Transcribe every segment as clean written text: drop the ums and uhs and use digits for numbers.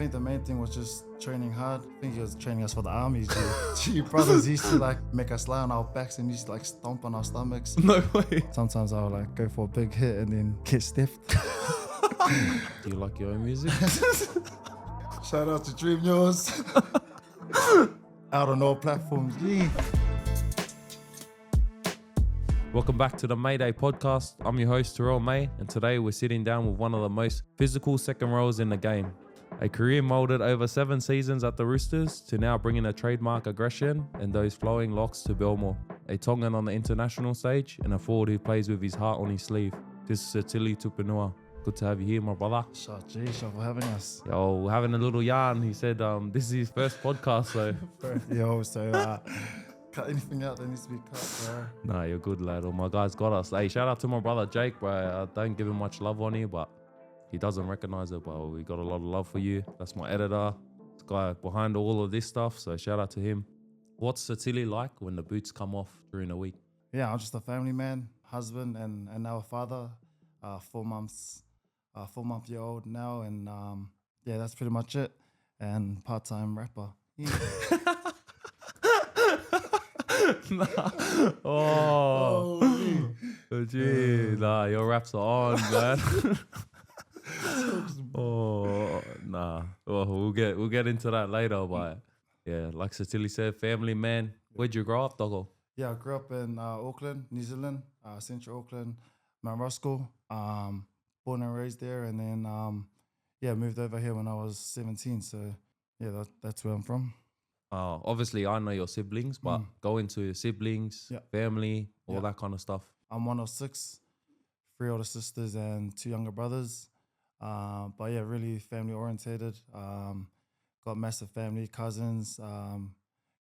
think the main thing was just training hard. I think he was training us for the army. Gee, brothers used to like make us lie on our backs and used to like stomp on our stomachs. No way. Sometimes I would like go for a big hit and then get stiffed. Do you like your own music? Shout out to Dream Yours. Out on all platforms. Yeah. Welcome back to the MAYDAY Podcast. I'm your host, Terrell May, and today we're sitting down with one of the most physical second rows in the game. A career molded over 7 seasons at the Roosters to now bringing a trademark aggression and those flowing locks to Belmore. A Tongan on the international stage and a forward who plays with his heart on his sleeve. This is Sitili Tupouniua. Good to have you here, my brother. Shout for having us. Yo, we're having a little yarn. He said this is his first podcast, so... Yo, so... cut anything out that needs to be cut, bro. Nah, you're good, lad. All my guys got us. Hey, shout out to my brother Jake, bro. I don't give him much love on here, but he doesn't recognize it, but we got a lot of love for you. That's my editor, this guy behind all of this stuff, so shout out to him. What's Sitili like when the boots come off during the week? Yeah, I'm just a family man, husband, and now a father. 4-month-old now, and yeah, that's pretty much it. And part-time rapper. Yeah. Nah. Oh, gee. Nah, your raps are on, man. Oh, nah. Well, we'll get into that later, but yeah, like Sitili said, family man. Where'd you grow up, doggo? Yeah, I grew up in Auckland, New Zealand, Central Auckland, Mount Ruskell. Born and raised there, and then yeah, moved over here when I was 17. So yeah, that's where I'm from. Obviously, I know your siblings, but go into your siblings, family, all that kind of stuff. I'm one of 6, 3 older sisters and 2 younger brothers. But yeah, really family orientated. Got massive family, cousins,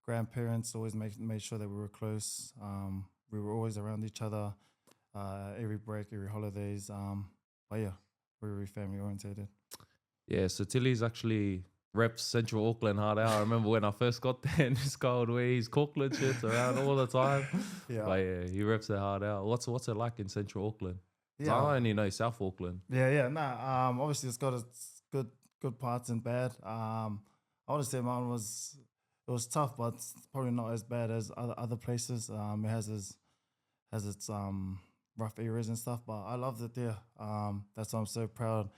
grandparents. Always made sure that we were close. We were always around each other. Every break, every holidays. But yeah, we're very family orientated. Yeah, so Tilly's actually reps Central Auckland hard out. I remember when I first got there and this guy would wear his Auckland shirts around all the time. Yeah. But yeah, he reps it hard out. What's it like in Central Auckland? Yeah. I only know South Auckland. Yeah. Nah, obviously it's got its good parts and bad. I would say mine was tough, but it's probably not as bad as other places. It has its rough areas and stuff, but I loved it there. That's why I'm so proud.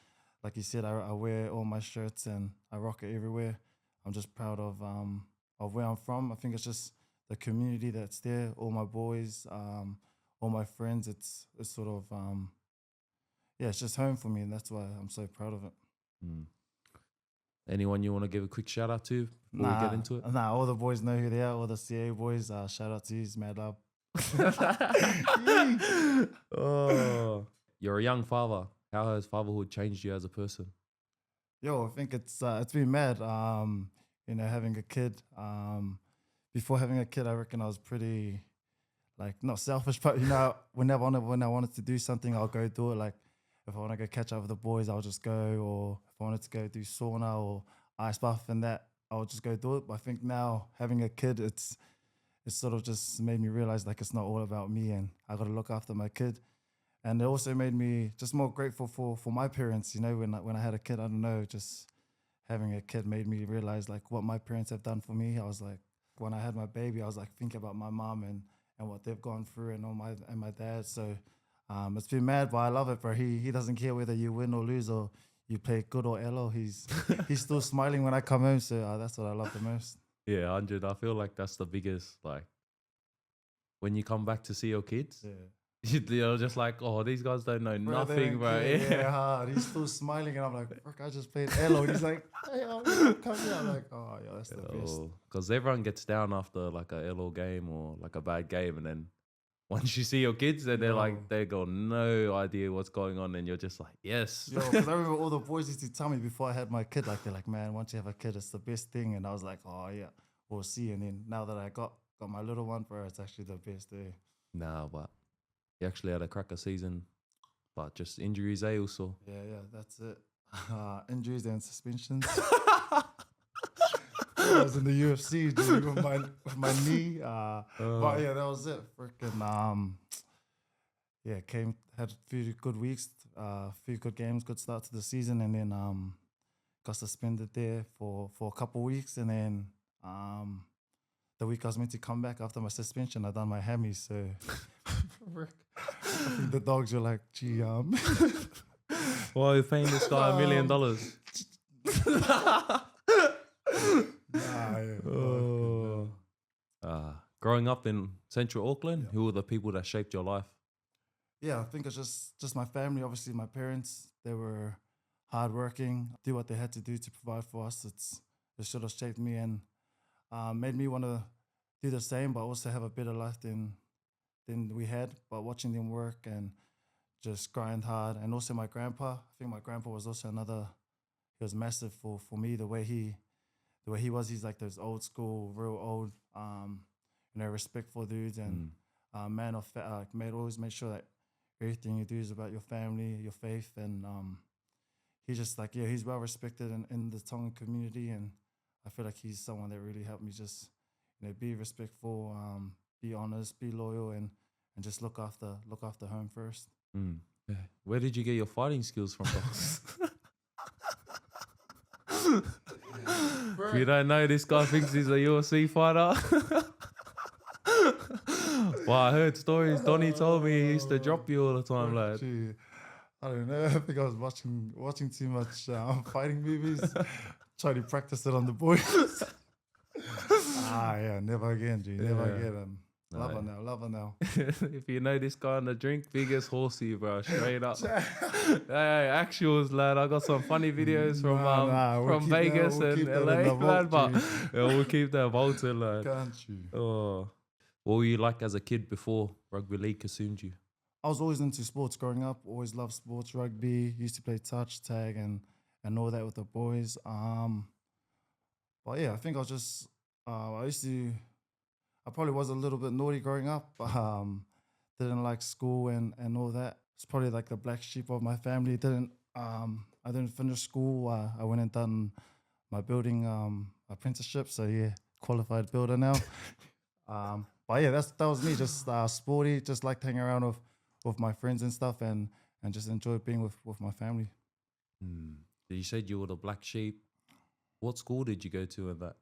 Like you said, I wear all my shirts and I rock it everywhere. I'm just proud of where I'm from. I think it's just the community that's there, all my boys, all my friends. It's sort of, yeah, it's just home for me, and that's why I'm so proud of it. Anyone you want to give a quick shout out to before we get into it? Nah, all the boys know who they are, all the CA boys. Shout out to you, mad love. Oh, you're a young father. How has fatherhood changed you as a person? Yo, I think it's been mad. Having a kid. Before having a kid, I reckon I was pretty, like, not selfish, but whenever when I wanted to do something, I'll go do it. Like, if I want to go catch up with the boys, I'll just go. Or if I wanted to go do sauna or ice bath and that, I'll just go do it. But I think now having a kid, it's sort of just made me realize like it's not all about me, and I got to look after my kid. And it also made me just more grateful for my parents. When I had a kid, I don't know, just having a kid made me realize like what my parents have done for me. I was like, when I had my baby, I was like thinking about my mom and what they've gone through and my dad. So it's been mad, but I love it, bro. He doesn't care whether you win or lose or you play good or elo. He's still smiling when I come home. So that's what I love the most. Yeah, 100. I feel like that's the biggest, like, when you come back to see your kids. Yeah. You're just like, oh, these guys don't know nothing, bro. Yeah, hard. He's still smiling, and I'm like, fuck, I just played elo. And he's like, hey, come here. I'm like, oh, yeah, that's the best. Because everyone gets down after like a elo game or like a bad game, and then once you see your kids, then they got no idea what's going on, and you're just like, yes. Yo, because I remember all the boys used to tell me before I had my kid, like, they're like, man, once you have a kid, it's the best thing. And I was like, oh yeah, we'll see. And then now that I got my little one, bro, it's actually the best day. Nah, but he actually had a cracker season, but just injuries, also. Yeah, that's it. Injuries and suspensions. I was in the UFC dude, with my knee. But yeah, that was it. Freaking had a few good weeks, a few good games, good start to the season, and then got suspended there for a couple of weeks, and then the week I was meant to come back after my suspension, I done my hammy. So I think the dogs were like, gee, why are you paying this guy $1 million? Growing up in Central Auckland, who were the people that shaped your life? Yeah, I think it's just my family. Obviously, my parents, they were hardworking, do what they had to do to provide for us. It sort of shaped me and made me want to do the same, but also have a better life than we had. But watching them work and just grind hard, and also my grandpa. I think my grandpa was also he was massive for me. The way he was, he's like those old school, real old, respectful dudes, and man of always make sure that everything you do is about your family, your faith, and he's just like, he's well respected in the Tongan community, and I feel like he's someone that really helped me just, be respectful, be honest, be loyal, and just look after home first. Yeah. Where did you get your fighting skills from, If you don't know, this guy thinks he's a UFC fighter. Well, I heard stories. Donnie told me he used to drop you all the time, lad. Gee, I don't know. I think I was watching too much fighting movies. Trying to practice it on the boys. Never again, G. Never again. Love her now. If you know this guy on the drink, biggest horsey, bro. Straight up. Hey, actuals, lad. I got some funny videos from Vegas and LA, man. But we'll keep that vaulted, lad. Can't you? Oh. What were you like as a kid before rugby league consumed you? I was always into sports growing up. Always loved sports, rugby. Used to play touch, tag, and all that with the boys. But yeah, I think I was just I probably was a little bit naughty growing up. Didn't like school and all that. It's probably like the black sheep of my family. I didn't finish school. I went and done my building apprenticeship. So yeah, qualified builder now. But yeah, that was me. Just sporty. Just liked hanging around with my friends and stuff, and just enjoyed being with my family. You said you were the black sheep. What school did you go to in that?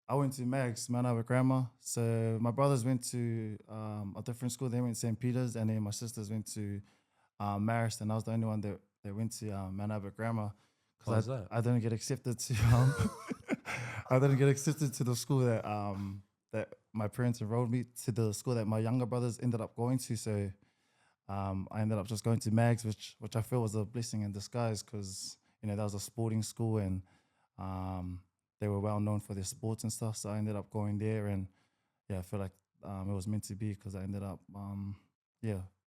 I went to Mags, Manawa Grammar. So my brothers went to a different school. They went to St. Peter's, and then my sisters went to Marist, and I was the only one that went to Manawa Grammar. Why is that? I didn't get accepted to I didn't get accepted to the school that my parents enrolled me to, the school that my younger brothers ended up going to. So I ended up just going to Mags, which I feel was a blessing in disguise, because that was a sporting school, and they were well known for their sports and stuff. So I ended up going there, and I feel like it was meant to be, because I ended up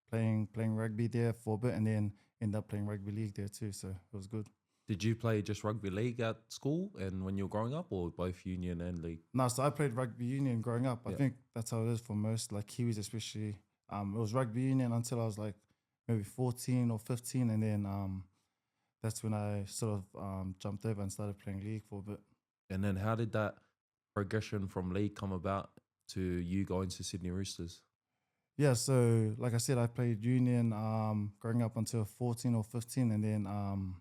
playing rugby there for a bit, and then ended up playing rugby league there too. So it was good. Did you play just rugby league at school and when you were growing up, or both union and league? No, so I played rugby union growing up. I think that's how it is for most, like Kiwis especially. It was rugby union until I was like maybe 14 or 15, and then that's when I sort of jumped over and started playing league for a bit. And then how did that progression from league come about to you going to Sydney Roosters? Yeah, so like I said, I played union growing up until 14 or 15, and then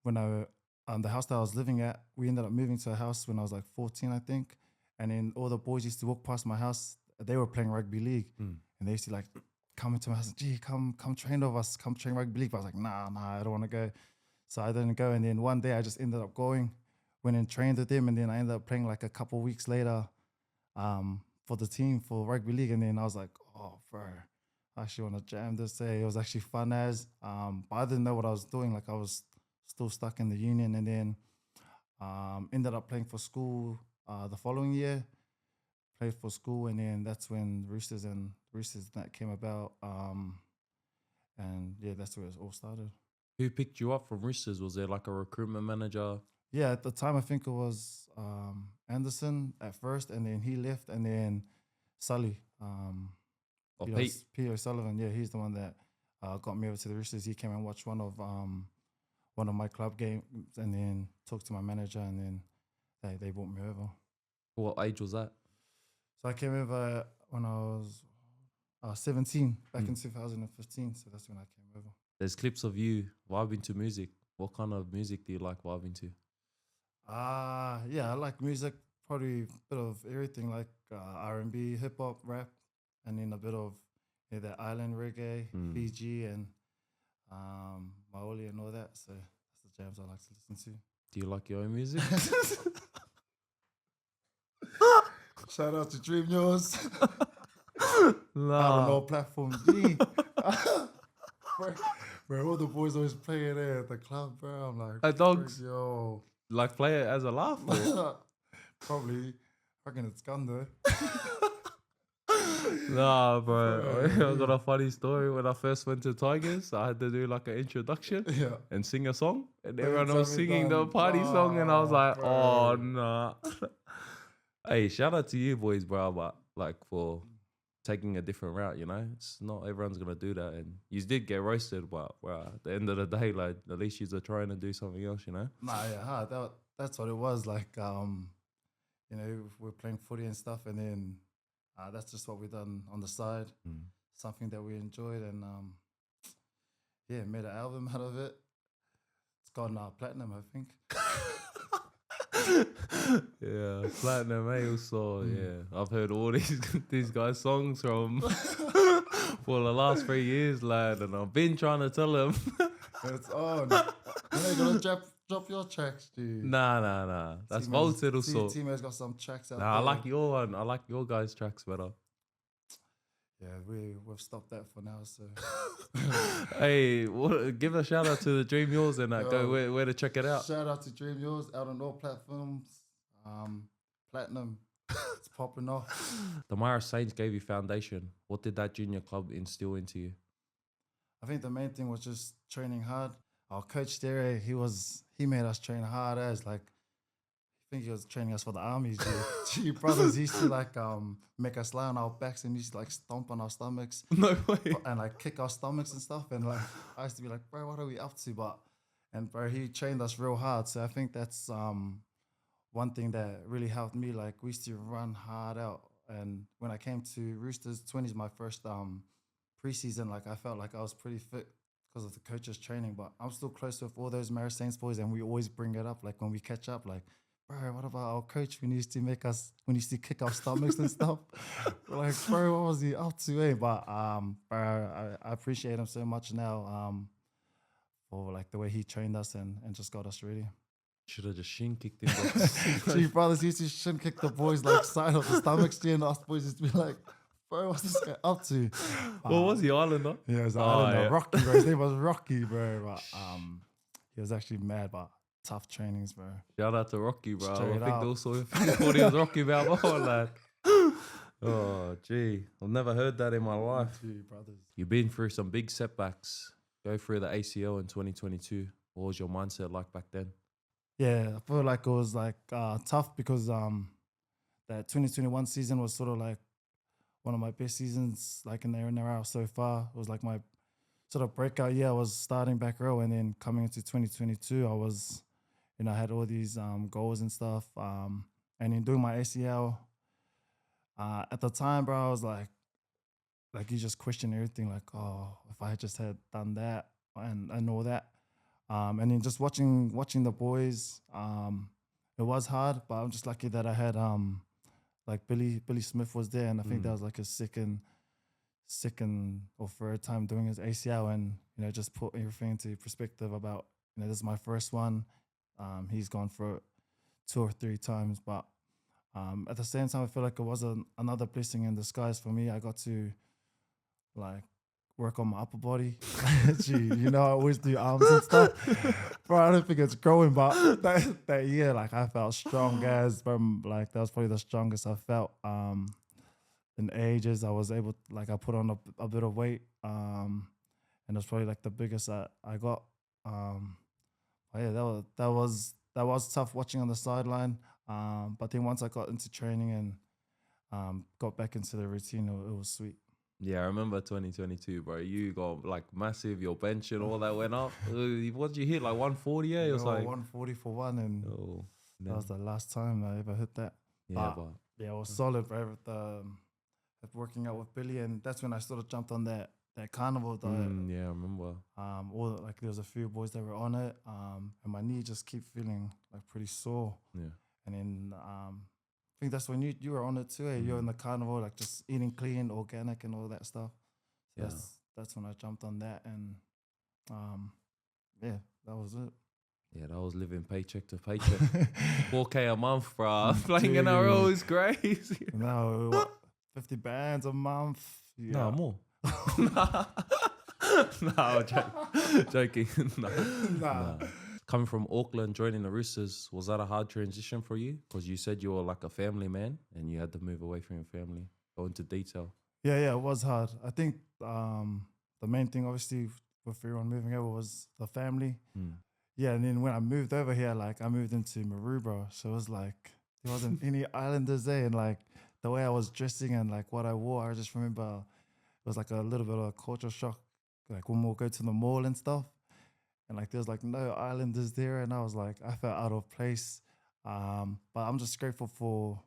when the house that I was living at, we ended up moving to a house when I was like 14, I think. And then all the boys used to walk past my house. They were playing rugby league, and they used to like come into my house and, gee, come train with us, come train rugby league. But I was like, nah, I don't want to go. So I didn't go. And then one day I just ended up going, went and trained with them, and then I ended up playing like a couple weeks later for the team for rugby league. And then I was like, oh, bro, I actually want to jam this day. It was actually fun but I didn't know what I was doing. Like I was still stuck in the union, and then ended up playing for school the following year. Played for school, and then that's when Roosters that came about. And yeah, that's where it all started. Who picked you up from Roosters? Was there like a recruitment manager? Yeah, at the time I think it was Anderson at first, and then he left, and then Sully. Peter O'Sullivan. Yeah, he's the one that got me over to the Roosters. He came and watched one of my club games, and then talked to my manager, and then they brought me over. What age was that? So I came over when I was 17, back in 2015. So that's when I came over. There's clips of you vibing to music. What kind of music do you like vibing to? Yeah, I like music. Probably a bit of everything, like R&B, hip hop, rap, and then a bit of the island reggae, Fiji, and Maoli and all that. So that's the jams I like to listen Do you like your own music? to. Shout out to Dream Yours. Out on all platforms. Gee. Bro, all the boys always playing there at the club, bro. I'm like, At Dogs? Yo. Like play it as a laugh? Or? Probably. I reckon it's gone though. Nah, bro. I got a funny story. When I first went to Tigers, I had to do like an introduction and sing a song. And everyone was singing the party song. And I was like, bro. oh, nah. Hey, shout out to you boys, bro. But like for taking a different route, you know? It's not everyone's going to do that. And you did get roasted, but bro, at the end of the day, like at least you're trying to do something else, you know? Nah, yeah, that's what it was. Like, we're playing footy and stuff. And then that's just what we done on the side. Something that we enjoyed, and made an album out of it. It's gone platinum, I think. Yeah, platinum, also. Yeah, I've heard all these guys' songs from for the last 3 years, lad, and I've been trying to tell them. It's on. You're gonna drop your tracks, dude. Nah. That's vaulted also. Teammate's got some tracks out there. I like your one. I like your guys' tracks better. Yeah, we've stopped that for now. So, hey, give a shout out to the Dream Yours and go where to check it out. Shout out to Dream Yours, out on all platforms. Platinum, it's popping off. The Myra Saints gave you foundation. What did that junior club instill into you? I think the main thing was just training hard. Our coach there, he made us train hard as like. I think he was training us for the army. Gee, brothers, he used to like make us lie on our backs and he used to like stomp on our stomachs. No way. And like kick our stomachs and stuff. And like I used to be like, bro, what are we up to? Bro, he trained us real hard. So I think that's one thing that really helped me. Like we used to run hard out. And when I came to Roosters, 20 is my first preseason. Like I felt like I was pretty fit because of the coach's training. But I'm still close with all those Mary Saints boys, and we always bring it up. Like when we catch up, like, bro, what about our coach when he used to kick our stomachs and stuff? We're like, bro, what was he up to? But bro, I appreciate him so much now for like the way he trained us and just got us ready. Should have just shin kicked him. Gee, brothers used to shin kick the boys like side of the stomachs, and us boys used to be like, bro, what's this guy up to? What was he, Islander? Yeah, he was Islander. Yeah. Rocky, bro. His name was Rocky, bro. But he was actually mad, but tough trainings, bro. Shout out to Rocky, bro. Straight I think out. also what he was Rocky about, lad. Oh, gee. I've never heard that in my life. Gee, brothers. You've been through some big setbacks. Go through the ACL in 2022. What was your mindset like back then? Yeah, I feel like it was like tough because that 2021 season was sort of like one of my best seasons, like in the NRL so far. It was like my sort of breakout year. I was starting back row, and then coming into 2022, I was, I had all these goals and stuff. And in doing my ACL, at the time, bro, I was like you just question everything, like, oh, if I just had done that and all that. And then just watching the boys, it was hard, but I'm just lucky that I had like Billy Smith was there, and I think that was like his second or third time doing his ACL, and just put everything into perspective about this is my first one. He's gone through it 2 or 3 times, but at the same time I feel like it was another blessing in disguise for me. I got to like work on my upper body. Gee, I always do arms and stuff. Bro, I don't think it's growing, but that year, like I felt strong as, like that was probably the strongest I felt in ages. I was able, like I put on a bit of weight, and it was probably like the biggest I got. But yeah, that was tough watching on the sideline. But then once I got into training and got back into the routine, it was sweet. Yeah, I remember 2022, bro. You got like massive, your bench and all that went up. What did you hit? Like 140? Yeah, it was like 140 for one, and that was the last time I ever hit that. Yeah, it was solid, bro. With working out with Billy, and that's when I sort of jumped on that that carnival. Yeah, I remember. All like there was a few boys that were on it. And my knee just keep feeling like pretty sore. Yeah. And then I think that's when you were on it too. You're in the carnival, like just eating clean, organic, and all that stuff. So Yeah. that's when I jumped on that, and yeah, that was it. Yeah, that was living paycheck to paycheck. 4K a month, bro. Playing Dude. NRL is crazy. No, what, 50 bands a month? Yeah. No, more. No, joking. No. Coming from Auckland, joining the Roosters, was that a hard transition for you? Because you said you were like a family man and you had to move away from your family. Go into detail. Yeah, it was hard. I think the main thing, obviously, with everyone moving over was the family. Yeah, and then when I moved over here, like I moved into Maroubra, so it was like there wasn't any Islanders there, and like the way I was dressing and like what I wore, I just remember it was like a little bit of a culture shock. Like when we'll go to the mall and stuff, and like there was like no Islanders there, and I was like I felt out of place. But I'm just grateful for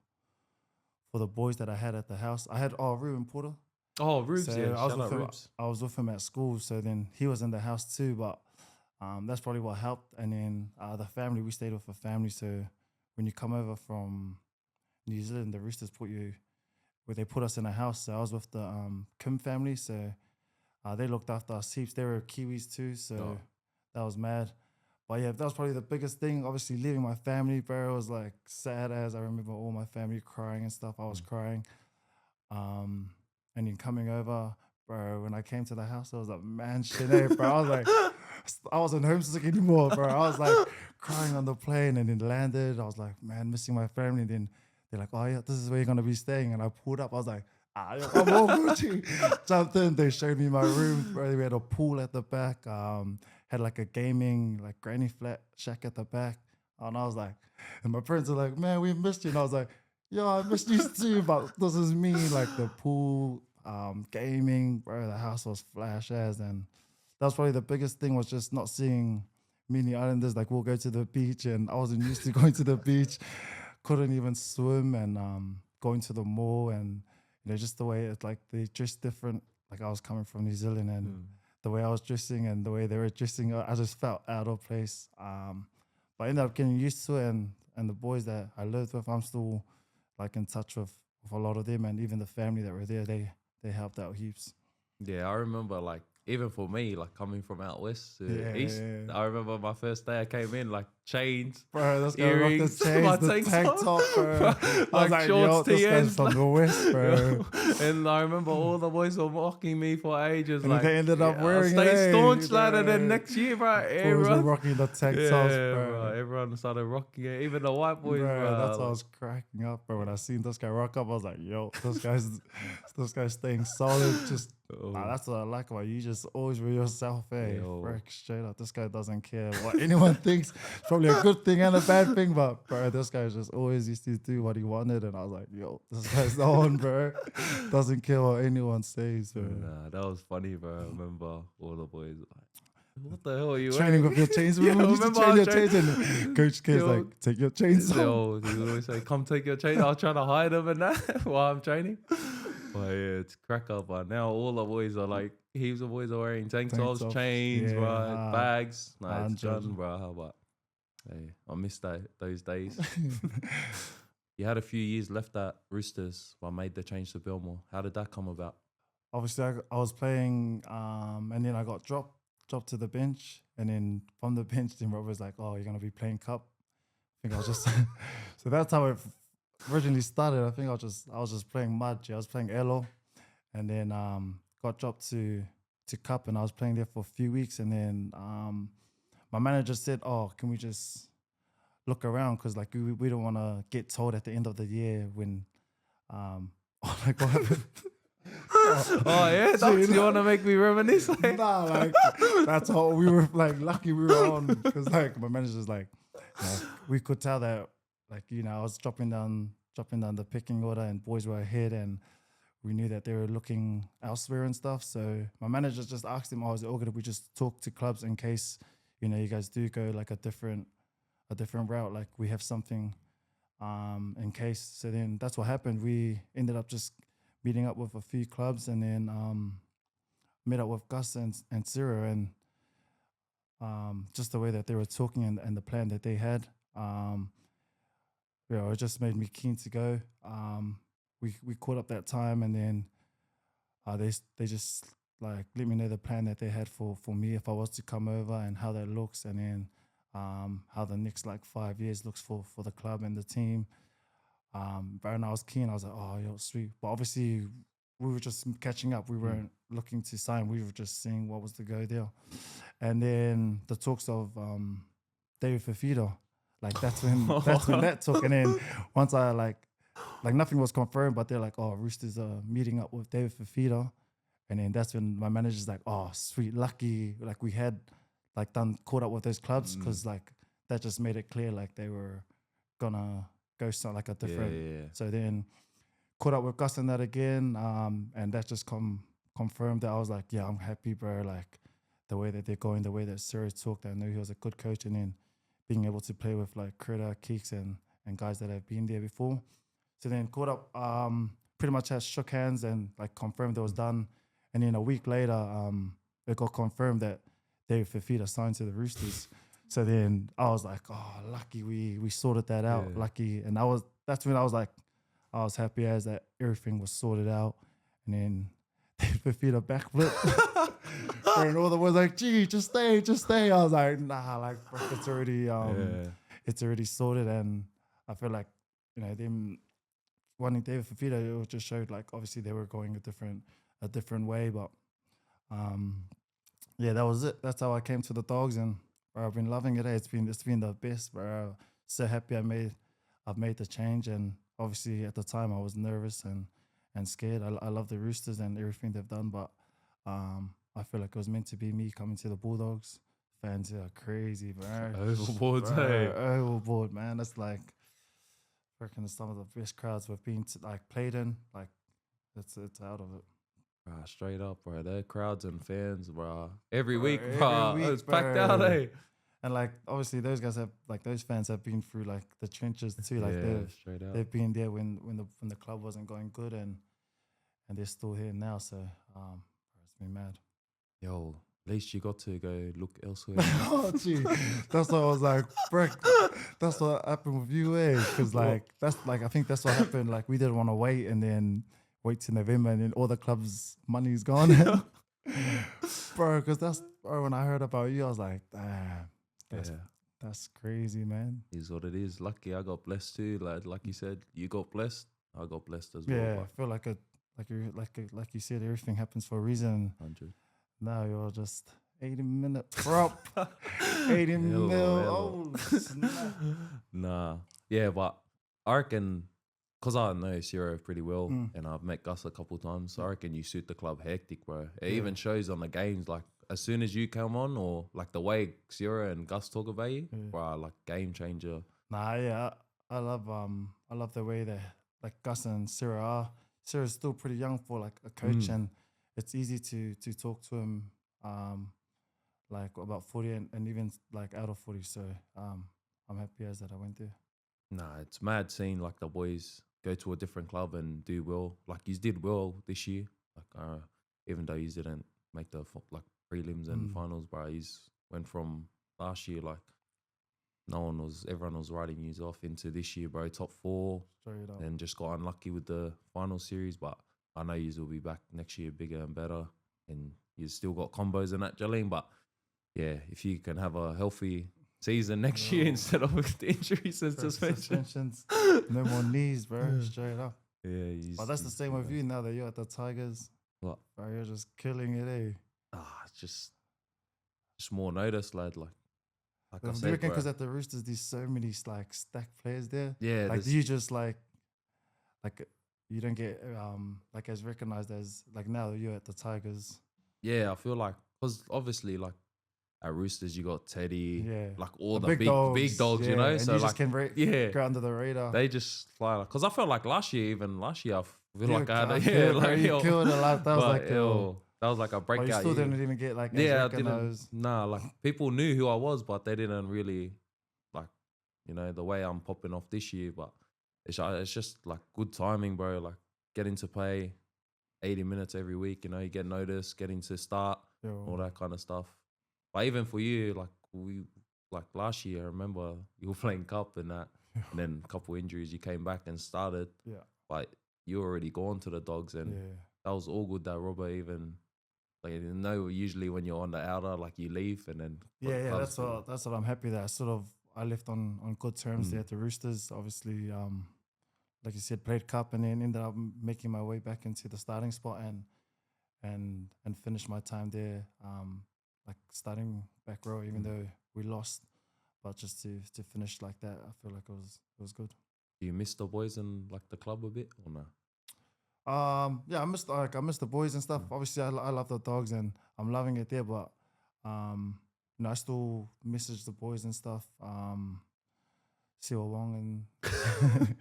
the boys that I had at the house. I had Ruben Porter. Oh, Rubes, So yeah. I was Shout with out him. Rubes. I was with him at school, so then he was in the house too. But that's probably what helped. And then the family, we stayed with a family. So when you come over from New Zealand, the Roosters they put us in a house. So I was with the Kim family. So they looked after us heaps. They were Kiwis too. So that was mad. But yeah, that was probably the biggest thing. Obviously, leaving my family, bro, it was like sad as I remember all my family crying and stuff. I was crying. And then coming over, bro, when I came to the house, I was like, man, shit, bro. I was like, I wasn't homesick anymore, bro. I was like crying on the plane, and then landed. I was like, man, missing my family. And then they're like, oh yeah, this is where you're gonna be staying. And I pulled up. I was like, yo, I'm all Gucci. Jumped in. They showed me my room, bro. We had a pool at the back. Had like a gaming, like granny flat shack at the back. And I was like, and my parents are like, man, we missed you. And I was like, yo, I missed you too, but this is me, like the pool, gaming, bro. The house was flash as, and that was probably the biggest thing, was just not seeing many Islanders. Like we'll go to the beach, and I wasn't used to going to the beach, couldn't even swim, and going to the mall, and just the way it's like they dress different. Like I was coming from New Zealand, and the way I was dressing and the way they were dressing, I just felt out of place. But I ended up getting used to it, and the boys that I lived with, I'm still like in touch with a lot of them, and even the family that were there, they helped out heaps. Yeah, I remember like even for me, like coming from out west to east, Yeah. I remember my first day I came in, like chains, Bro, this guy rocked earrings, the chains, my the tank top, bro. I was like, shorts, yo, this guy's TNs, from the west, bro. And I remember all the boys were mocking me for ages. And like they ended up wearing stay it. staunch, lad. And then next year, bro, Boys were everyone, rocking the tank tops, bro. bro, everyone started rocking it. Even the white boys, bro. That's why I was cracking up, bro. When I seen this guy rock up, I was like, yo, this guy's staying solid. Just that's what I like about you. Just always be yourself, Frick, straight up. This guy doesn't care what anyone thinks. It's probably a good thing and a bad thing, but bro, this guy just always used to do what he wanted, and I was like, yo, this guy's on, bro. Doesn't care what anyone says, bro. Nah, that was funny, bro. I remember all the boys like, what the hell are you Training wearing? with your chains. Remember, used to chain your chains, and Coach K's like, take your chains off. Yo, he would always say, come take your chains. I was trying to hide them and that while I'm training. But yeah, it's crack up. But now all the boys are like, heaps of boys are wearing tank tops, chains, right, bags. Nah, it's done, bro. How about? Hey, I missed those days. You had a few years left at Roosters, but made the change to Belmore. How did that come about? Obviously, I was playing, and then I got dropped to the bench, and then from the bench, then Rob was like, "Oh, you're gonna be playing cup." I think I was just so that's how it originally started. I think I was just playing mud. I was playing Elo, and then got dropped to cup, and I was playing there for a few weeks, and then my manager said, "Oh, can we just look around? Because like we don't want to get told at the end of the year when like what happened." Oh yeah, you want to make me reminisce? Like? Nah, like that's all. We were like lucky we were on, because like my manager's like, we could tell that like I was dropping down the picking order, and boys were ahead, and we knew that they were looking elsewhere and stuff. So my manager just asked him, "Oh, is it all good if we just talk to clubs in case you guys do go like a different route? Like we have something in case." So then that's what happened. We ended up just meeting up with a few clubs, and then met up with Gus and Sarah, and just the way that they were talking and the plan that they had, it just made me keen to go. We caught up that time, and then they just like let me know the plan that they had for me if I was to come over, and how that looks, and then how the next like 5 years looks for the club and the team. But when I was keen, I was like, oh, yo, sweet. But obviously, we were just catching up. We weren't looking to sign. We were just seeing what was the go deal. And then the talks of David Fafita, like that's when that took. And then once I like nothing was confirmed, but they're like, oh, Roosters are meeting up with David Fafita. And then that's when my manager's like, oh, sweet, lucky. Like we had like caught up with those clubs, because like that just made it clear like they were gonna go something like a different. Yeah. So then caught up with Gus and that again, and that just confirmed that I was like, yeah, I'm happy, bro. Like the way that they're going, the way that Sarah talked, I know he was a good coach, and then being able to play with like Critter, Keeks, and guys that have been there before. So then caught up, pretty much had shook hands and like confirmed it was done. And then a week later, it got confirmed that David Fafita signed to the Roosters. So then I was like, oh, lucky we sorted that out, lucky. And that's when I was like, I was happy as that everything was sorted out. And then David Fafita backflip. And all the was like, gee, just stay. I was like, nah, like it's already sorted. And I feel like, them wanting David Fafita, it just showed like obviously they were going a different way. But that was it. That's how I came to the Dogs, and bro, I've been loving it. It's been the best, bro. So happy I've made the change. And obviously at the time I was nervous and scared. I love the Roosters and everything they've done, but I feel like it was meant to be me coming to the Bulldogs. Fans are crazy, bro. Overboard, overboard, man. That's like, I reckon it's some of the best crowds we've been to, like played in. Like it's out of it. Straight up, bro. Their crowds and fans, bro. Every week, bro. It's packed out, eh? And like obviously those guys have like those fans have been through like the trenches too. Like they've been there when the club wasn't going good, and they're still here now. So it's been mad. Yo, at least you got to go look elsewhere. Oh, gee. That's what I was like, frick. That's what happened with you, eh? Because like that's like I think that's what happened. Like we didn't want to wait and then wait till November, and then all the club's money's gone. Bro, because when I heard about you, I was like, damn, that's crazy, man. Is what it is. Lucky I got blessed too. Like you said, you got blessed. I got blessed as well. Yeah, I feel like you said, everything happens for a reason. 100. Now you're just 80-minute prop. 80 mil. Oh, snap. Nah. Yeah, but I reckon, because I know Ciro pretty well, and I've met Gus a couple times, so I reckon you suit the club hectic, bro. It even shows on the games, like as soon as you come on, or like the way Ciro and Gus talk about you, bro, like game changer. Nah, yeah, I love the way that like Gus and Ciro are. Ciro's still pretty young for like a coach, and it's easy to talk to him like about 40 and even like out of 40. So I'm happy as that I went there. Nah, it's mad seeing like the boys go to a different club and do well. Like you did well this year. Like even though you didn't make the like prelims and finals, bro, he's went from last year like everyone was writing you off into this year, bro. Top 4, and just got unlucky with the final series. But I know you will be back next year, bigger and better, and you still got combos in that, Jolene. But yeah, if you can have a healthy season next year instead of the injuries and suspensions, no more knees, bro. Straight up. Yeah, but that's the same with you now that you're at the Tigers. What? Bro, you're just killing it, eh? It's just more notice, lad. Like I do said, you reckon because at the Roosters there's so many like stacked players there? Yeah, like you just like you don't get like as recognized as like now that you're at the Tigers. Yeah, I feel like because obviously like at Roosters you got Teddy, like all the big dogs, you know. And so you like just can go under the radar. They just fly because I felt like last year I feel like I had you killed a lot. That was like that was like a breakout. But you still didn't even get like I didn't. Nah, like people knew who I was, but they didn't really like the way I'm popping off this year. But it's just like good timing, bro. Like getting to play 80 minutes every week. You know, you get noticed, getting to start, Yo. all that kind of stuff. But even for you, like last year, I remember you were playing cup and that, and then a couple injuries, you came back and started. Yeah. But you were already gone to the Dogs, and that was all good that Robert even. Like, you know, usually when you're on the outer, like you leave and then that's what I'm happy that I left on good terms there at the Roosters. Obviously, like you said, played cup and then ended up making my way back into the starting spot and finished my time there, like starting back row, even though we lost, but just to finish like that, I feel like it was good. Do you miss the boys and like the club a bit or no? I miss the boys and stuff. Obviously, I love the Dogs and I'm loving it there. But you know, I still message the boys and stuff. Siwa Wong and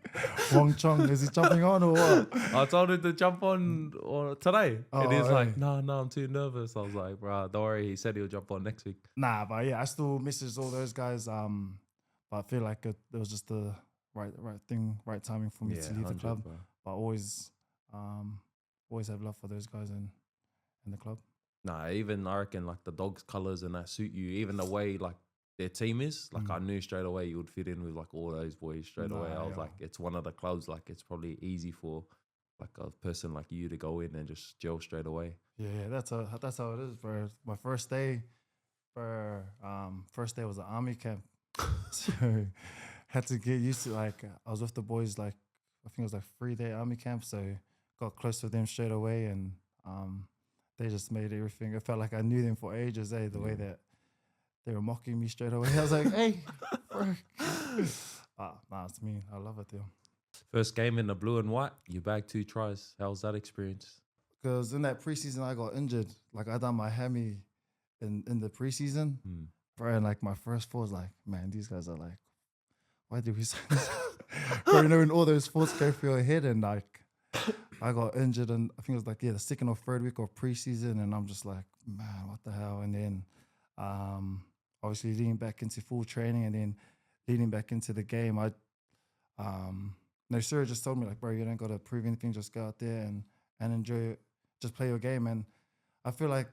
Wong Chong, is he jumping on or what? I told him to jump on today, and he's like, hey. "No, I'm too nervous." I was like, "Bro, don't worry." He said he'll jump on next week. Nah, but yeah, I still message all those guys. But I feel like it was just the right timing for me to leave the club. Bro. But always have love for those guys in the club. Nah, even I reckon like the Dogs colours and that suit you. Even the way like their team is, like I knew straight away you would fit in with like all those boys straight away. I was like, it's one of the clubs, like it's probably easy for like a person like you to go in and just gel straight away. Yeah, that's how it is, bro. My first day was an army camp. So had to get used to, like, I was with the boys, like I think it was like 3-day army camp, so got close with them straight away, and they just made everything. It felt like I knew them for ages, the way that they were mocking me straight away. I was like, hey, nah, it's me. I love it, though. First game in the blue and white, you bagged 2 tries. How was that experience? Because in that preseason, I got injured. Like, I done my hammy in the preseason. Bro, and like my first thought was like, man, these guys are like, why did we sign this? Bro, you know, when all those thoughts go through your head, and like, I got injured, and I think it was like, the second or third week of preseason, and I'm just like, man, what the hell? And then obviously leading back into full training, and then leading back into the game, Sir just told me, like, bro, you don't got to prove anything, just go out there and enjoy it, just play your game. And I feel like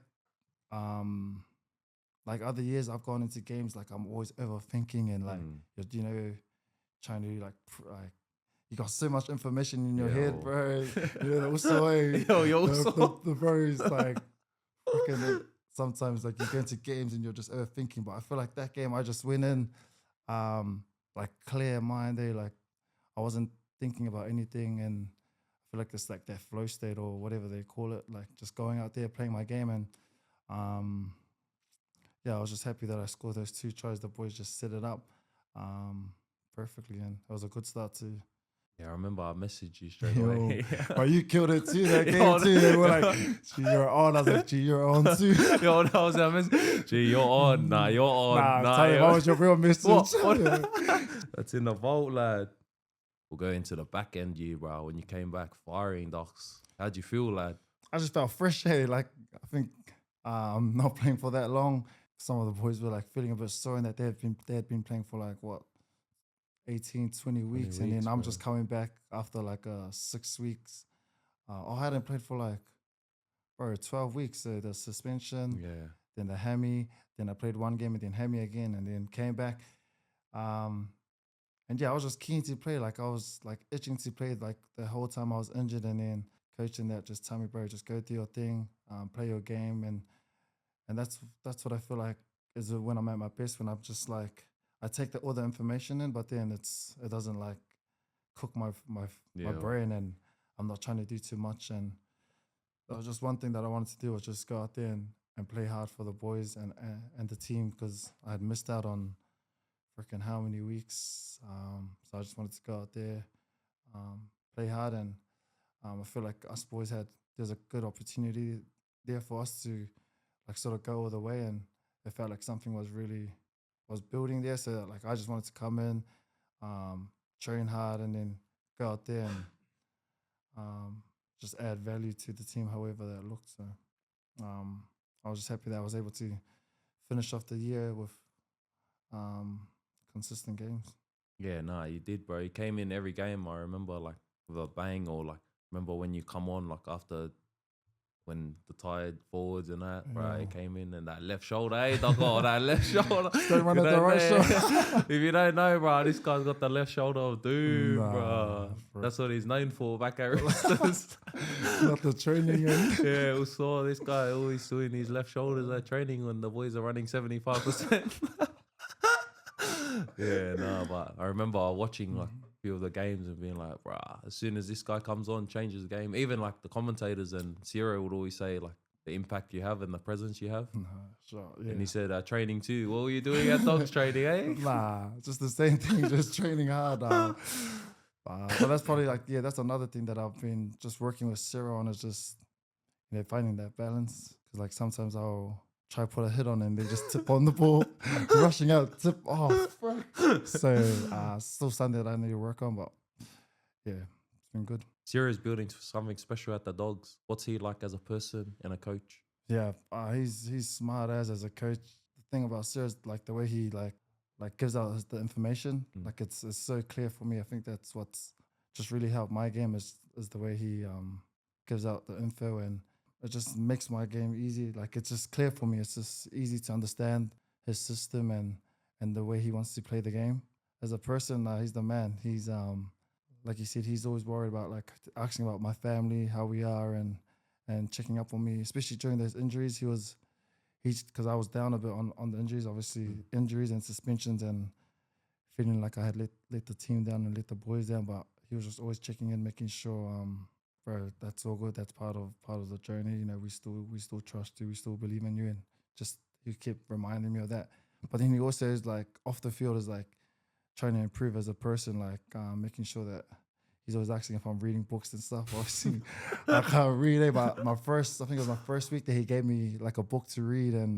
other years I've gone into games, like I'm always overthinking and like, you know, trying to like you got so much information in your head, bro. You know, also the bros like freaking sometimes like you go into games and you're just overthinking. But I feel like that game I just went in like clear minded, like I wasn't thinking about anything, and I feel like it's like that flow state or whatever they call it, like just going out there playing my game. And I was just happy that I scored those 2 tries. The boys just set it up perfectly, and it was a good start too. Yeah, I remember I messaged you straight away. But you killed it too, that game too. They were like, G, you're on. I was like, G, you're on too. Yo, that was our message. G, you're on. Nah, you're on. Nah, tell you, what was your real message? What? That's in the vault, lad. We'll go into the back end year, bro. When you came back firing, Docs, how'd you feel, lad? I just felt fresh, hey. Like, I think I'm not playing for that long. Some of the boys were like feeling a bit sore in that they had been playing for like what, 18, 20 weeks, and then I'm just coming back after like 6 weeks. I hadn't played for like 12 weeks. So the suspension, then the hammy, then I played 1 game and then hammy again, and then came back. And I was just keen to play. Like I was like itching to play like the whole time I was injured, and then coaching that just tell me, bro, just go do your thing, play your game, and that's what I feel like is when I'm at my best, when I'm just like I take all the information in, but then it doesn't like cook my brain, and I'm not trying to do too much. And that was just one thing that I wanted to do, was just go out there and play hard for the boys and the team, because I had missed out on freaking how many weeks. So I just wanted to go out there, play hard, and I feel like us boys there's a good opportunity there for us to like sort of go all the way, and it felt like something was building there. So like I just wanted to come in, train hard, and then go out there and just add value to the team, however that looked. So I was just happy that I was able to finish off the year with consistent games. Yeah, nah, you did, bro. You came in every game, I remember, like with a bang, or like remember when you come on like after when the tired forwards and that, right? It came in and that left shoulder, hey, doggo, that left shoulder. Don't run at the right shoulder. If you don't know, bro, this guy's got the left shoulder of doom, bro. Bro. That's what he's known for back at Roosters. Not the training. Yeah, we saw this guy always doing his left shoulders at training when the boys are running 75%. Yeah, no, but I remember watching like a few of the games and being like, bruh, as soon as this guy comes on, changes the game. Even like the commentators and Ciro would always say like the impact you have and the presence you have. Sure, yeah. And he said training too. What were you doing at Dogs training, eh? Nah, just the same thing, just training hard. But that's probably like, that's another thing that I've been just working with Ciro on, is just, finding that balance. Because like sometimes I'll try to put a hit on and they just tip on the ball, rushing out, tip off. So still something that I need to work on, but yeah, it's been good. Ciro's building something special at the Dogs. What's he like as a person and a coach? Yeah, he's smart as a coach. The thing about Ciro is like the way he like gives out the information. Like it's so clear for me. I think that's what's just really helped my game is the way he gives out the info, and it just makes my game easy. Like it's just clear for me. It's just easy to understand his system and the way he wants to play the game. As a person, he's the man. He's like you said, he's always worried about like asking about my family, how we are, and checking up on me, especially during those injuries. Because I was down a bit on the injuries, obviously injuries and suspensions, and feeling like I had let the team down and let the boys down. But he was just always checking in, making sure, bro, that's all good. That's part of the journey. We still trust you. We still believe in you, and just he kept reminding me of that. But then he also is like off the field is like trying to improve as a person, like making sure that he's always asking if I'm reading books and stuff. Obviously, I can't read it, but I think it was my first week that he gave me like a book to read, and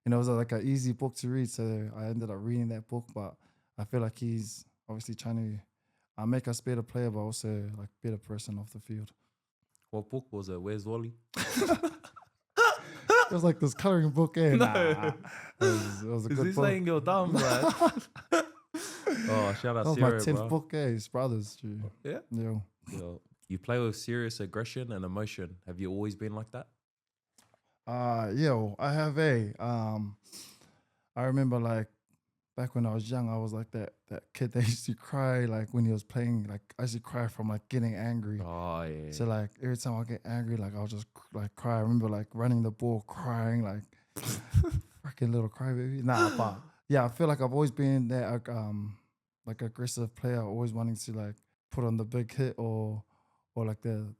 it was like an easy book to read. So I ended up reading that book. But I feel like he's obviously trying to make us better player, but also like better person off the field. What book was it? Where's Wally? It was like this coloring book, eh? Nah, it was a good book. Is this saying you're dumb, man? Oh, shout out That was Ciro, my 10th bro. book, eh? His brothers, G. Yeah? Yo. You play with serious aggression and emotion. Have you always been like that? I have I remember like back when I was young, I was like that kid that used to cry like when he was playing. Like I used to cry from like getting angry. Oh, yeah. So like every time I get angry, like I'll just like cry. I remember like running the ball, crying like freaking little crybaby. Nah, but yeah, I feel like I've always been that like aggressive player, always wanting to like put on the big hit or like the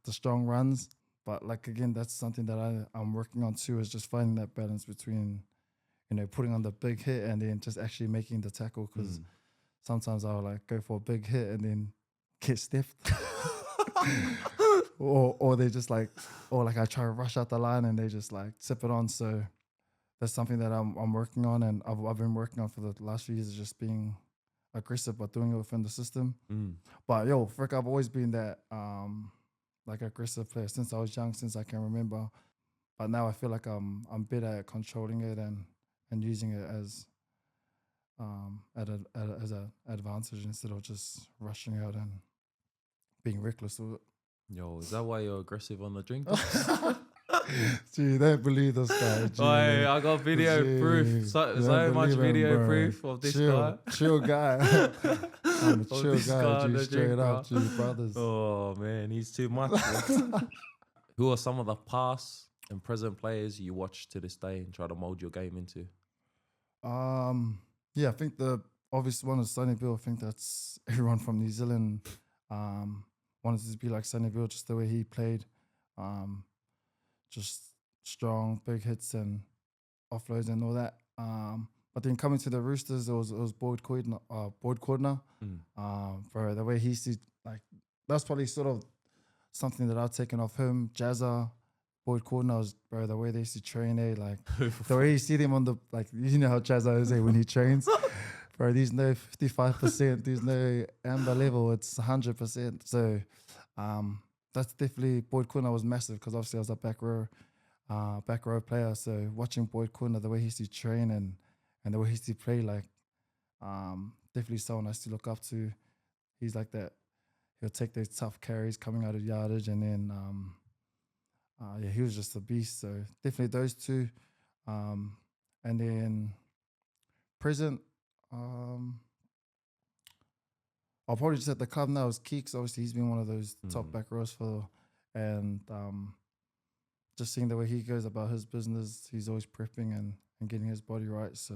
strong runs. But like again, that's something that I'm working on too, is just finding that balance between putting on the big hit and then just actually making the tackle, because sometimes I'll like go for a big hit and then get stiffed. or they just like, or like I try to rush out the line and they just like tip it on. So that's something that I'm working on, and I've been working on for the last few years, is just being aggressive but doing it within the system. But frick, I've always been that like aggressive player since I was young, since I can remember. But now I feel like I'm better at controlling it and using it as as an advantage instead of just rushing out and being reckless with it. Yo, is that why you're aggressive on the drink? Gee, don't believe this guy. Gee, I got video proof. So much video proof of this guy. Chill guy. I'm a chill guy, G, straight drink, up, G, brothers. Oh, man, he's too much. Who are some of the past and present players you watch to this day and try to mold your game into? I think the obvious one is Sonny Bill. I think that's everyone from New Zealand wanted to be like Sonny Bill, just the way he played. Just strong, big hits and offloads and all that. But then coming to the Roosters, it was Boyd Cordner. For the way he used to, like, that's probably sort of something that I've taken off him. Jazza, Boyd Cordner was, bro, the way they used to train, like the way you see them on the, like, you know how Jazza is when he trains. Bro, there's no 55%, there's no amber level, it's 100%. So that's definitely, Boyd Cordner was massive because obviously I was a back row player. So watching Boyd Cordner, the way he used to train and the way he used to play, like definitely someone I used to look up to. He's like that. He'll take those tough carries coming out of yardage and then yeah, he was just a beast. So definitely those two. And then present, I'll probably just at the club now is Keeks. Obviously, he's been one of those top back rows for, and just seeing the way he goes about his business, he's always prepping and getting his body right. So,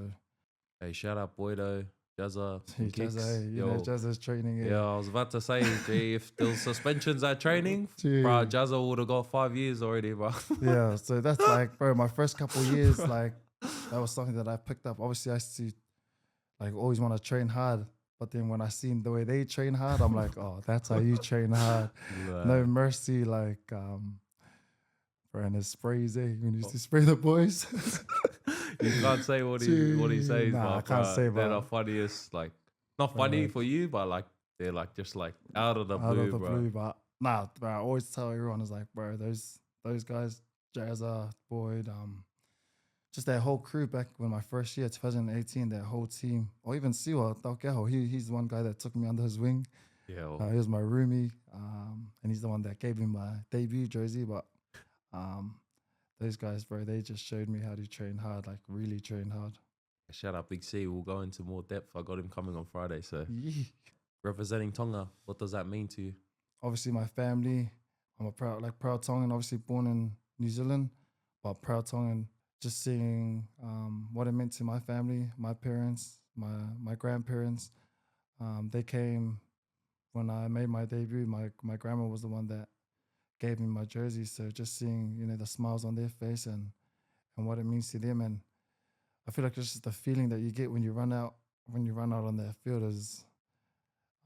hey, shout out Boydo, Jazza, Jazza, you know, Jazza's training. Yeah, I was about to say, gee, if there was suspensions at training, bro, Jazza would have got 5 years already, bro. Yeah, so that's like, bro, my first couple of years, like, that was something that I picked up. Obviously, I used to, like, always want to train hard. But then when I seen the way they train hard, I'm like, oh, that's how you train hard. No mercy, like, bro, and his sprays, when you used to spray the boys. You can't say what he says, nah, I can't say, they're the funniest, like, not funny for you, but like, they're like, just like out of the blue, bro. Nah, bro, I always tell everyone, is like, bro, those guys, Jazza, Boyd, just that whole crew back when my first year, 2018, that whole team, or even Siwa, Taukeho, he's the one guy that took me under his wing. Yeah, he was my roomie, and he's the one that gave me my debut jersey. But those guys, bro, they just showed me how to train hard, like really train hard. Shout out Big C. We'll go into more depth. I got him coming on Friday. So representing Tonga, what does that mean to you? Obviously, my family. I'm a proud Tongan, obviously born in New Zealand, but proud Tongan. Just seeing what it meant to my family, my parents, my grandparents. They came when I made my debut. My grandma was the one that gave me my jersey. So just seeing, you know, the smiles on their face and what it means to them. And I feel like it's just the feeling that you get when you run out on that field is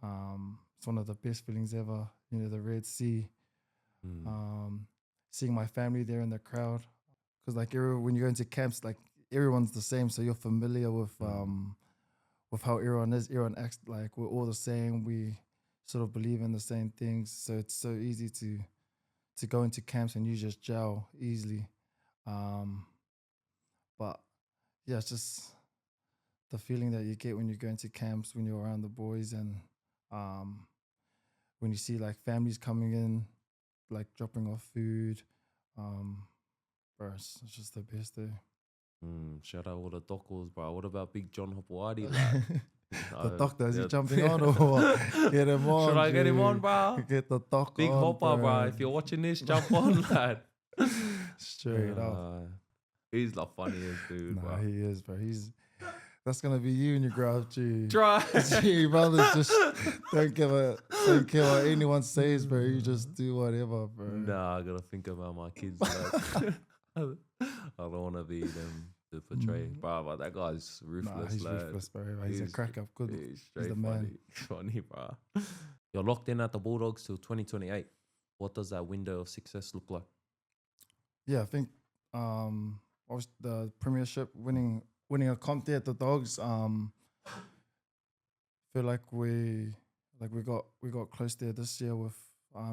it's one of the best feelings ever. You know, the Red Sea. Seeing my family there in the crowd. Because like when you go into camps, like everyone's the same, so you're familiar with how everyone is. Everyone acts like we're all the same. We sort of believe in the same things, so it's so easy to go into camps and you just gel easily. But yeah, it's just the feeling that you get when you go into camps, when you're around the boys, and when you see like families coming in, like dropping off food. It's just the best day. Shout out all the dockers, bro. What about Big John Hopewadi? Like, the doctor, is he jumping on or what? Get him on. Should I get him on, bro? Get the doc Big on, Hopper, bro. If you're watching this, jump on, lad. Straight up. He's the funniest dude, bro. He is, bro. That's gonna be you and your grow up, G. Try. Gee, brothers, just don't care what anyone says, bro. You just do whatever, bro. Nah, I gotta think about my kids. Like, I don't want to be them to portray, bro. But that guy's ruthless, he's lad. ruthless, bro. He's a crack up, good. He's the man. Funny, bro. You're locked in at the Bulldogs till 2028. What does that window of success look like? Yeah, I think obviously the premiership, winning a comp there at the Dogs. Feel like we got close there this year with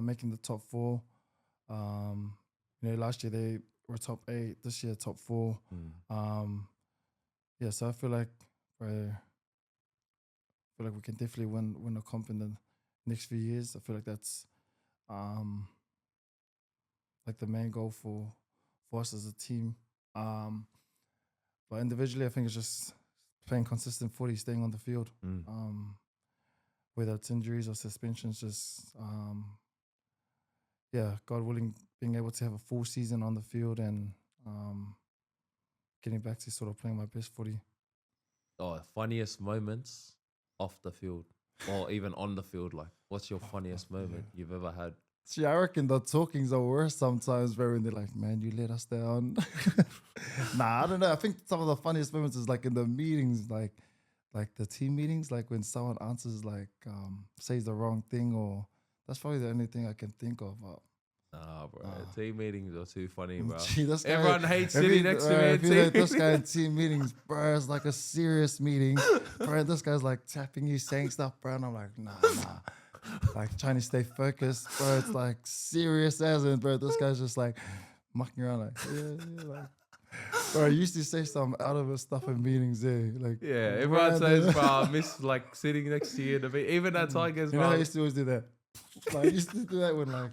making the top 4. You know, last year they were top 8. This year top 4. Yeah, so I feel like we can definitely win a comp in the next few years. I feel like that's like the main goal for us as a team. But individually, I think it's just playing consistent footy, staying on the field. Whether it's injuries or suspensions, just, God willing, being able to have a full season on the field and getting back to sort of playing my best footy. Oh, funniest moments off the field or even on the field. Like, what's your funniest moment you've ever had? See, I reckon the talkings are worse sometimes, bro, when they're like, man, you let us down. Nah, I don't know. I think some of the funniest moments is like in the meetings, like the team meetings, like when someone answers like, says the wrong thing, or that's probably the only thing I can think of. Nah, bro. Team meetings are too funny, bro. Gee, everyone hates sitting next to me. If you know this guy in team meetings, bro, it's like a serious meeting. Bro, this guy's like tapping you, saying stuff, bro, and I'm like, nah. Like trying to stay focused, bro. It's like serious as in, bro. This guy's just like mucking around, like, like. Bro, I used to say some out of it stuff in meetings, like. Yeah, everyone says, bro, I miss like sitting next to you in the meeting. Even at Tigers, bro. You know, I used to always do that. Like, I used to do that when like,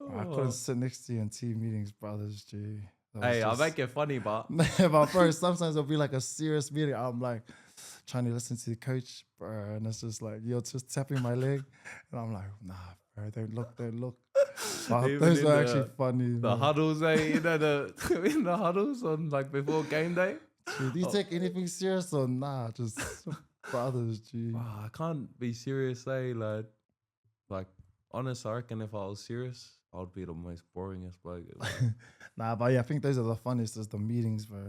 I couldn't sit next to you in team meetings, brothers, G. Hey, I make it funny, but but bro, sometimes it'll be like a serious meeting. I'm like trying to listen to the coach, bro, and it's just like you're just tapping my leg, and I'm like, nah, bro, don't look. But those are actually funny. The huddles, in the huddles on like before game day. Dude, do you take anything serious or nah? Just brothers, G. I can't be serious, like honest. I reckon if I was serious, I'd be the most boringest bloke. Nah, but yeah, I think those are the funniest. Is the meetings, bro.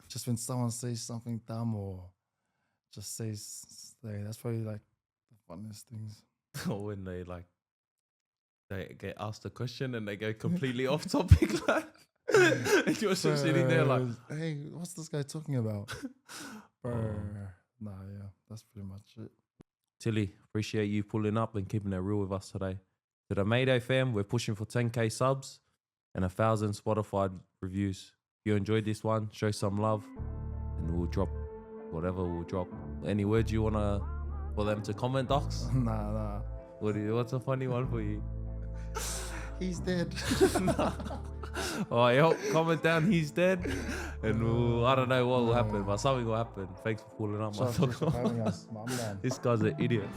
Just when someone says something dumb or just says, that's probably like the funniest things. Or when they get asked a question and they go completely off topic, and you're just sitting there like, hey, what's this guy talking about? Bro, nah, yeah, that's pretty much it. Tilly, appreciate you pulling up and keeping it real with us today. To the Mayday fam, we're pushing for 10K subs and 1,000 Spotify reviews. If you enjoyed this one, show some love and we'll drop whatever we'll drop. Any words you want for them to comment, Docs? Nah. What's a funny one for you? He's dead. All right, comment down, he's dead. And I don't know what will happen, but something will happen. Thanks for pulling up, motherfucker. This This guy's an idiot.